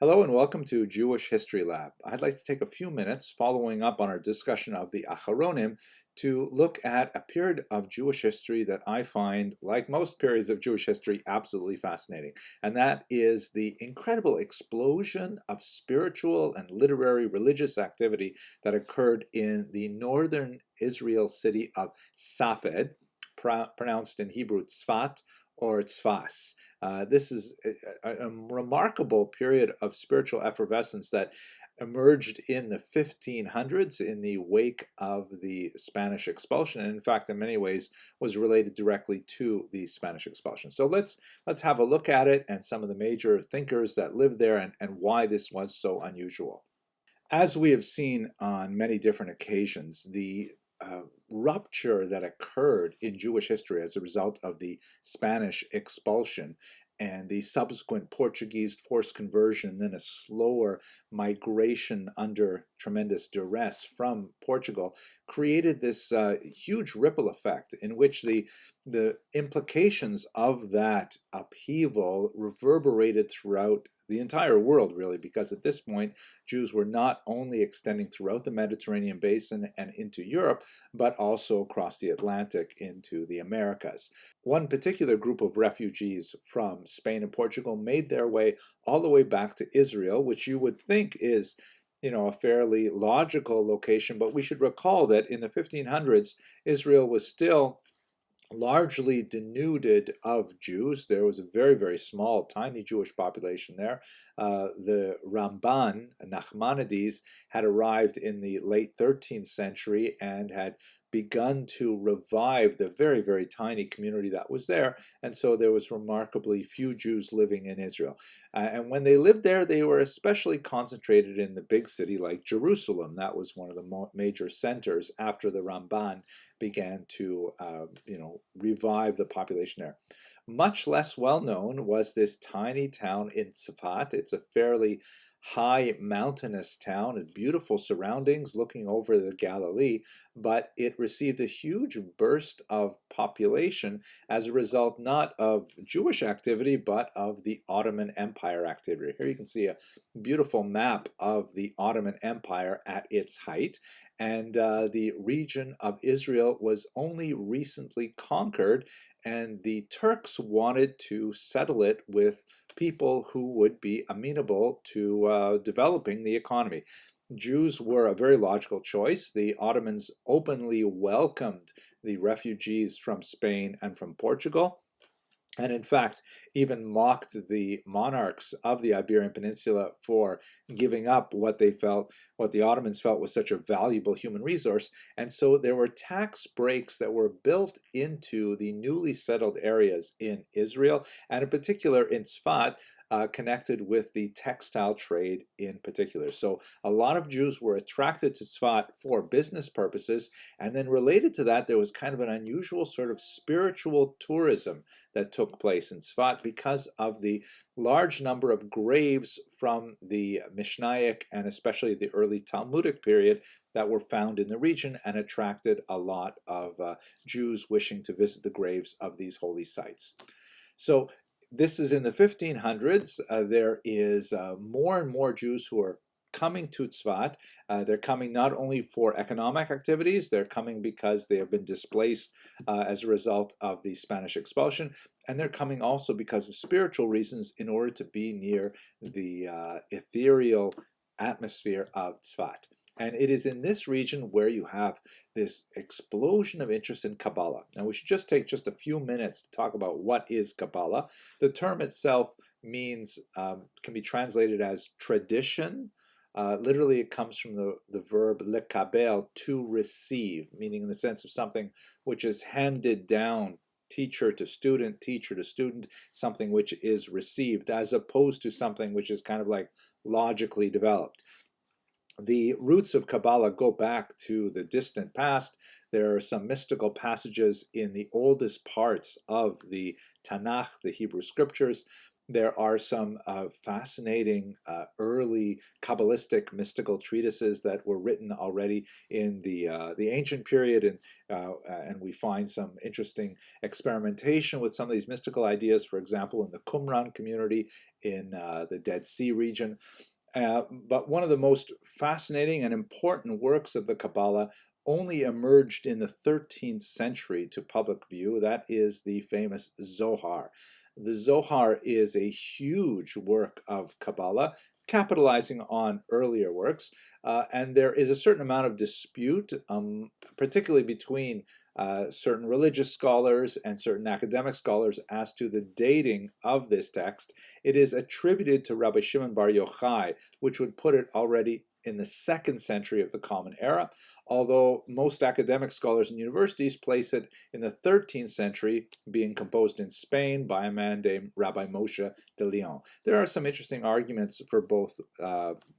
Hello and welcome to Jewish History Lab. I'd like to take a few minutes following up on our discussion of the Acharonim to look at a period of Jewish history that I find, like most periods of Jewish history, absolutely fascinating. And that is the incredible explosion of spiritual and literary religious activity that occurred in the northern Israel city of Safed, pronounced in Hebrew Tzfat or Tzfas. This is a remarkable period of spiritual effervescence that emerged in the 1500s in the wake of the Spanish expulsion, and in fact, in many ways, was related directly to the Spanish expulsion. So let's have a look at it and some of the major thinkers that lived there and why this was so unusual. As we have seen on many different occasions, the rupture that occurred in Jewish history as a result of the Spanish expulsion and the subsequent Portuguese forced conversion, and then a slower migration under tremendous duress from Portugal, created this huge ripple effect in which the implications of that upheaval reverberated throughout the entire world, really, because at this point, Jews were not only extending throughout the Mediterranean basin and into Europe, but also across the Atlantic into the Americas. One particular group of refugees from Spain and Portugal made their way all the way back to Israel, which you would think is a fairly logical location, but we should recall that in the 1500s, Israel was still largely denuded of Jews. There was a very, very small, tiny Jewish population there. The Ramban, Nachmanides, had arrived in the late 13th century and had begun to revive the very, very tiny community that was there. And so there was remarkably few Jews living in Israel. And when they lived there, they were especially concentrated in the big city like Jerusalem. That was one of the major centers after the Ramban began to, revive the population there. Much less well known was this tiny town in Tzfat. It's a fairly high mountainous town and beautiful surroundings looking over the Galilee, but it received a huge burst of population as a result not of Jewish activity, but of the Ottoman Empire activity. Here you can see a beautiful map of the Ottoman Empire at its height, and the region of Israel was only recently conquered, and the Turks wanted to settle it with people who would be amenable to developing the economy. Jews were a very logical choice. The Ottomans openly welcomed the refugees from Spain and from Portugal, and in fact, even mocked the monarchs of the Iberian Peninsula for giving up what the Ottomans felt was such a valuable human resource. And so there were tax breaks that were built into the newly settled areas in Israel, and in particular in Tzfat, connected with the textile trade in particular. So a lot of Jews were attracted to Tzfat for business purposes, and then related to that, there was kind of an unusual sort of spiritual tourism that took place in Tzfat because of the large number of graves from the Mishnaic and especially the early Talmudic period that were found in the region and attracted a lot of Jews wishing to visit the graves of these holy sites. So this is in the 1500s. There is more and more Jews who are coming to Tzfat. They're coming not only for economic activities, they're coming because they have been displaced as a result of the Spanish expulsion, and they're coming also because of spiritual reasons in order to be near the ethereal atmosphere of Tzfat. And it is in this region where you have this explosion of interest in Kabbalah. Now, we should just take just a few minutes to talk about what is Kabbalah. The term itself means, can be translated as tradition. Literally, it comes from the verb lekabel, to receive, meaning in the sense of something which is handed down teacher to student, something which is received, as opposed to something which is kind of like logically developed. The roots of Kabbalah go back to the distant past. There are some mystical passages in the oldest parts of the Tanakh, the Hebrew scriptures, There are some fascinating early Kabbalistic mystical treatises that were written already in the ancient period, and we find some interesting experimentation with some of these mystical ideas. For example, in the Qumran community in the Dead Sea region. But one of the most fascinating and important works of the Kabbalah only emerged in the 13th century to public view. That is the famous Zohar. The Zohar is a huge work of Kabbalah, capitalizing on earlier works, and there is a certain amount of dispute, particularly between certain religious scholars and certain academic scholars as to the dating of this text. It is attributed to Rabbi Shimon Bar Yochai, which would put it already in the 2nd century of the Common Era, although most academic scholars and universities place it in the 13th century, being composed in Spain by a man named Rabbi Moshe de Leon. There are some interesting arguments for both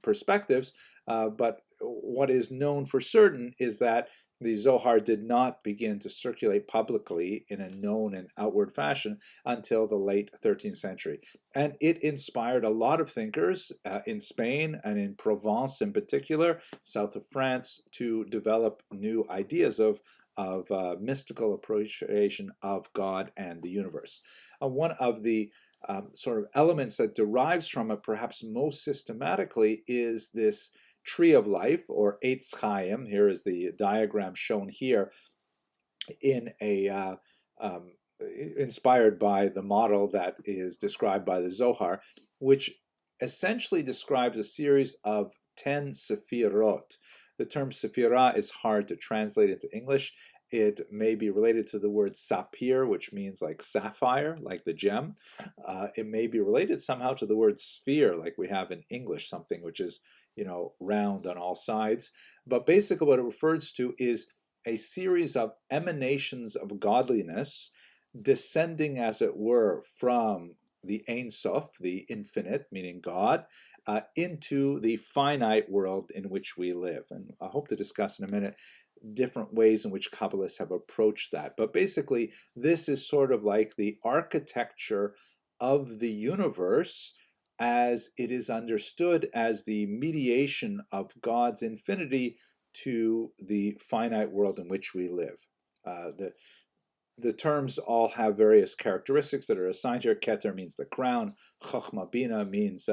perspectives, but what is known for certain is that the Zohar did not begin to circulate publicly in a known and outward fashion until the late 13th century. And it inspired a lot of thinkers in Spain and in Provence in particular, south of France, to develop new ideas of mystical appreciation of God and the universe. One of the sort of elements that derives from it perhaps most systematically is this tree of life, or Eitz Chaim. Here is the diagram shown here in a inspired by the model that is described by the Zohar, which essentially describes a series of 10 sephirot. The term sephirah is hard to translate into English. It may be related to the word sapir, which means like sapphire, like the gem. It may be related somehow to the word sphere, like we have in English, something which is, round on all sides. But basically what it refers to is a series of emanations of godliness descending, as it were, from the Ein Sof, the infinite, meaning God, into the finite world in which we live. And I hope to discuss in a minute different ways in which Kabbalists have approached that. But basically, this is sort of like the architecture of the universe as it is understood as the mediation of God's infinity to the finite world in which we live. The terms all have various characteristics that are assigned here. Keter means the crown. Chokhmah Bina means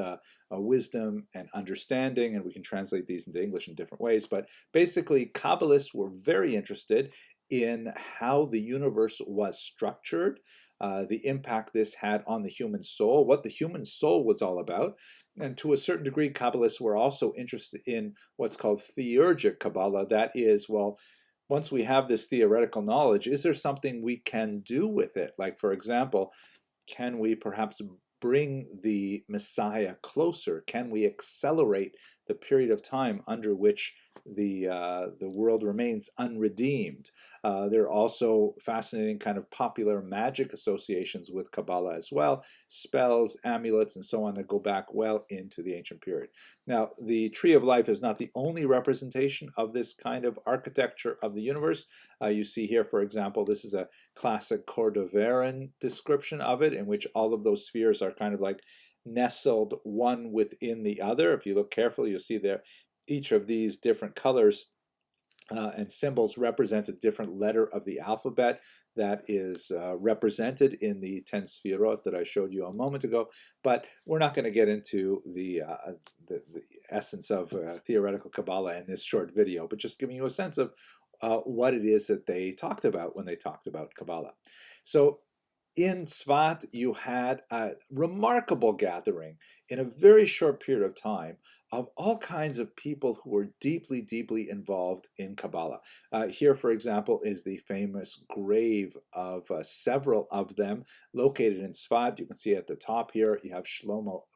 wisdom and understanding, and we can translate these into English in different ways. But basically, Kabbalists were very interested in how the universe was structured, the impact this had on the human soul, what the human soul was all about. And to a certain degree, Kabbalists were also interested in what's called theurgic Kabbalah. That is, well, once we have this theoretical knowledge, is there something we can do with it? Like, for example, can we perhaps bring the Messiah closer? Can we accelerate the period of time under which the world remains unredeemed? There are also fascinating kind of popular magic associations with Kabbalah as well, spells, amulets, and so on that go back well into the ancient period. Now, the Tree of Life is not the only representation of this kind of architecture of the universe. You see here, for example, this is a classic Cordoveran description of it, in which all of those spheres are kind of like nestled one within the other. If you look carefully, you'll see there each of these different colors and symbols represents a different letter of the alphabet that is represented in the 10 sfirot that I showed you a moment ago. But we're not going to get into the essence of theoretical Kabbalah in this short video, but just giving you a sense of what it is that they talked about when they talked about Kabbalah. So in Tzfat, you had a remarkable gathering in a very short period of time of all kinds of people who were deeply, deeply involved in Kabbalah. Here, for example, is the famous grave of several of them located in Tzfat. You can see at the top here, you have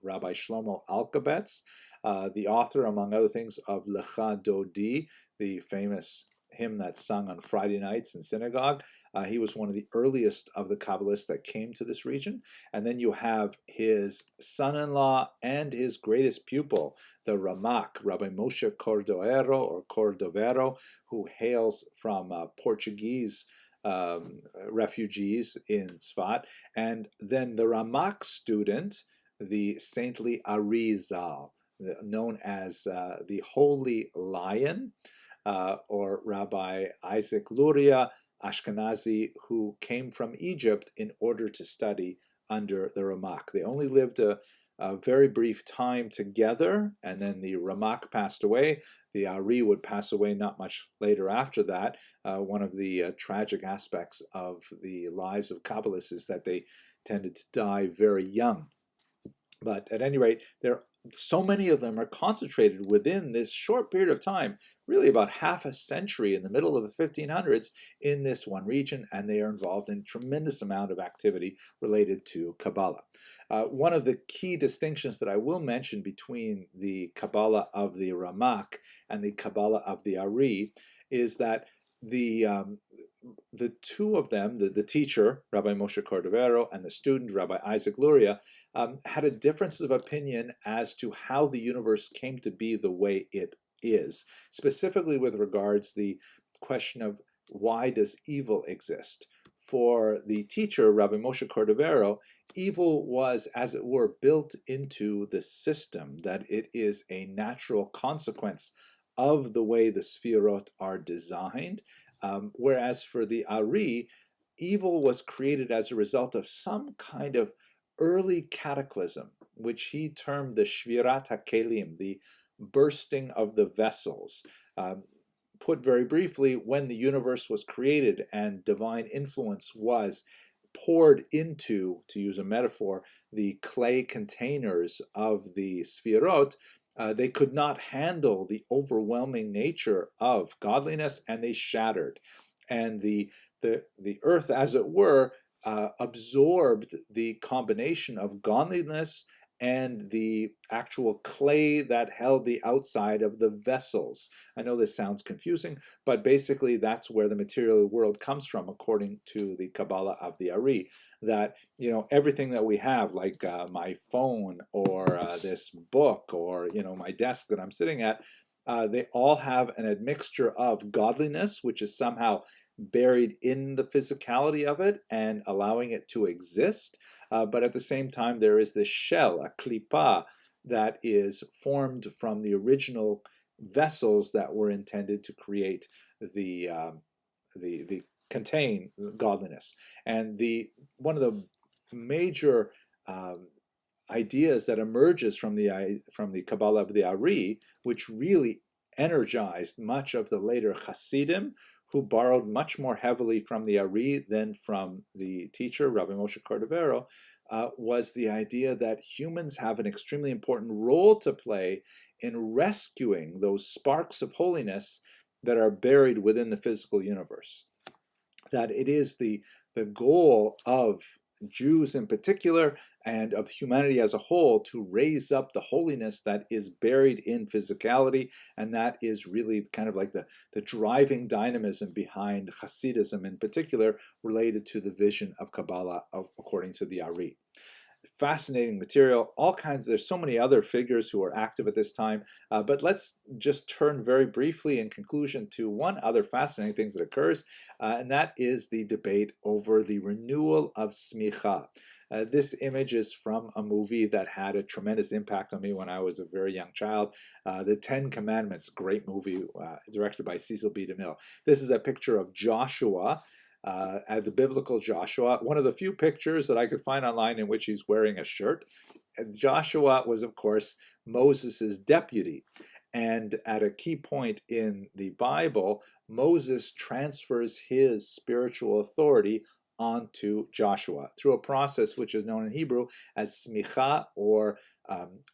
Rabbi Shlomo Alkabetz, the author, among other things, of Lecha Dodi, the famous hymn that's sung on Friday nights in synagogue. He was one of the earliest of the Kabbalists that came to this region. And then you have his son-in-law and his greatest pupil, the Ramak, Rabbi Moshe Cordovero, who hails from Portuguese refugees in Tzfat, and then the Ramak student, the saintly Arizal, known as the Holy Lion, or Rabbi Isaac Luria Ashkenazi, who came from Egypt in order to study under the Ramak. They only lived a very brief time together, and then the Ramak passed away. The Ari would pass away not much later after that. One of the tragic aspects of the lives of Kabbalists is that they tended to die very young. But at any rate, so many of them are concentrated within this short period of time, really about half a century in the middle of the 1500s in this one region, and they are involved in a tremendous amount of activity related to Kabbalah. One of the key distinctions that I will mention between the Kabbalah of the Ramak and the Kabbalah of the Ari is that the two of them, the teacher, Rabbi Moshe Cordovero, and the student, Rabbi Isaac Luria, had a difference of opinion as to how the universe came to be the way it is, specifically with regards the question of why does evil exist. For the teacher, Rabbi Moshe Cordovero, evil was, as it were, built into the system, that it is a natural consequence of the way the Sfirot are designed. Whereas for the Ari, evil was created as a result of some kind of early cataclysm, which he termed the Shvirat HaKelim, the bursting of the vessels. Put very briefly, when the universe was created and divine influence was poured into, to use a metaphor, the clay containers of the Sfirot, they could not handle the overwhelming nature of godliness, and they shattered. And the earth, as it were, absorbed the combination of godliness and the actual clay that held the outside of the vessels. I know this sounds confusing, but basically that's where the material world comes from, according to the Kabbalah of the Ari. That, everything that we have, like my phone or this book or, my desk that I'm sitting at, they all have an admixture of godliness, which is somehow buried in the physicality of it and allowing it to exist. But at the same time, there is this shell, a klipa, that is formed from the original vessels that were intended to create the contain godliness. And one of the major ideas that emerges from the Kabbalah of the Ari, which really energized much of the later Hasidim, who borrowed much more heavily from the Ari than from the teacher, Rabbi Moshe Cordovero, was the idea that humans have an extremely important role to play in rescuing those sparks of holiness that are buried within the physical universe. That it is the goal of Jews in particular, and of humanity as a whole, to raise up the holiness that is buried in physicality, and that is really kind of like the driving dynamism behind Hasidism in particular, related to the vision of Kabbalah according to the Ari. Fascinating material, all kinds. There's so many other figures who are active at this time, but let's just turn very briefly in conclusion to one other fascinating thing that occurs, and that is the debate over the renewal of smicha. This image is from a movie that had a tremendous impact on me when I was a very young child, The Ten Commandments, great movie directed by Cecil B. DeMille. This is a picture of Joshua, the biblical Joshua, one of the few pictures that I could find online in which he's wearing a shirt. And Joshua was, of course, Moses' deputy. And at a key point in the Bible, Moses transfers his spiritual authority onto Joshua through a process which is known in Hebrew as smicha, or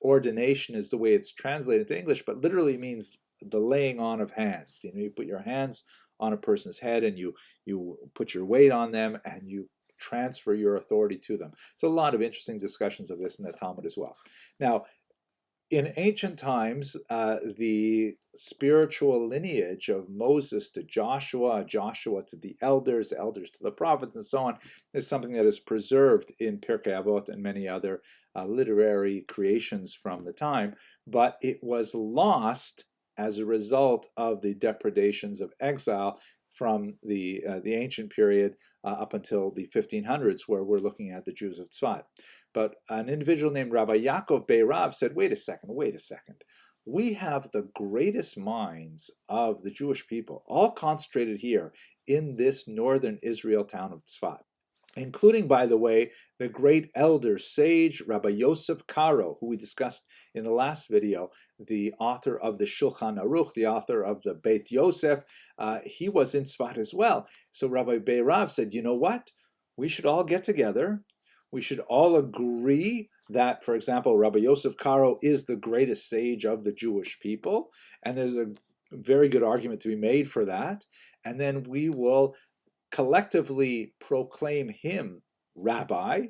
ordination is the way it's translated to English, but literally means the laying on of hands. You put your hands on a person's head and you put your weight on them and you transfer your authority to them. So a lot of interesting discussions of this in the Talmud as well. Now, in ancient times, the spiritual lineage of Moses to Joshua, Joshua to the elders, elders to the prophets, and so on, is something that is preserved in Pirkei Avot and many other literary creations from the time, but it was lost as a result of the depredations of exile from the ancient period up until the 1500s, where we're looking at the Jews of Tzfat. But an individual named Rabbi Yaakov Beirav said, wait a second. We have the greatest minds of the Jewish people, all concentrated here in this northern Israel town of Tzfat, including, by the way, the great elder sage Rabbi Yosef Karo, who we discussed in the last video, the author of the Shulchan Aruch, the author of the Beit Yosef. He was in Tzfat as well. So Rabbi Beirav said, you know what? We should all get together. We should all agree that, for example, Rabbi Yosef Karo is the greatest sage of the Jewish people, and there's a very good argument to be made for that. And then we will collectively proclaim him rabbi,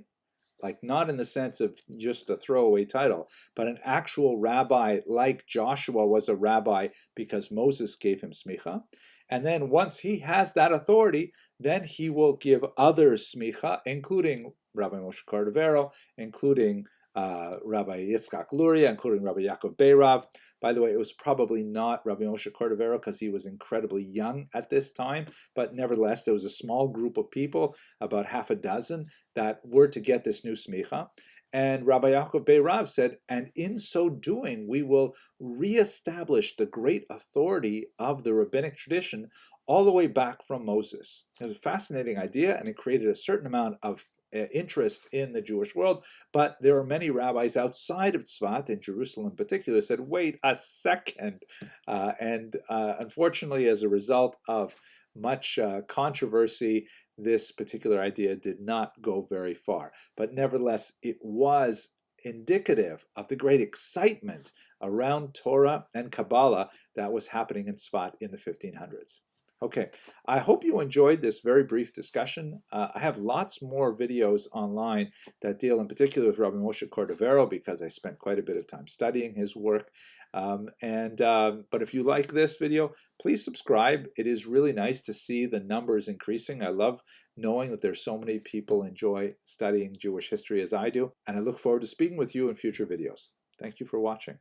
like not in the sense of just a throwaway title, but an actual rabbi like Joshua was a rabbi because Moses gave him smicha. And then once he has that authority, then he will give others smicha, including Rabbi Moshe Cordovero, including Rabbi Yitzchak Luria, including Rabbi Yaakov Beirav. By the way, it was probably not Rabbi Moshe Cordovero because he was incredibly young at this time, but nevertheless, there was a small group of people, about half a dozen, that were to get this new smicha. And Rabbi Yaakov Beirav said, and in so doing, we will reestablish the great authority of the rabbinic tradition all the way back from Moses. It was a fascinating idea, and it created a certain amount of interest in the Jewish world, but there are many rabbis outside of Tzfat, in Jerusalem in particular, said, wait a second. Unfortunately, as a result of much controversy, this particular idea did not go very far. But nevertheless, it was indicative of the great excitement around Torah and Kabbalah that was happening in Tzfat in the 1500s. Okay, I hope you enjoyed this very brief discussion. I have lots more videos online that deal in particular with Rabbi Moshe Cordovero because I spent quite a bit of time studying his work. But if you like this video, please subscribe. It is really nice to see the numbers increasing. I love knowing that there's so many people enjoy studying Jewish history as I do, and I look forward to speaking with you in future videos. Thank you for watching.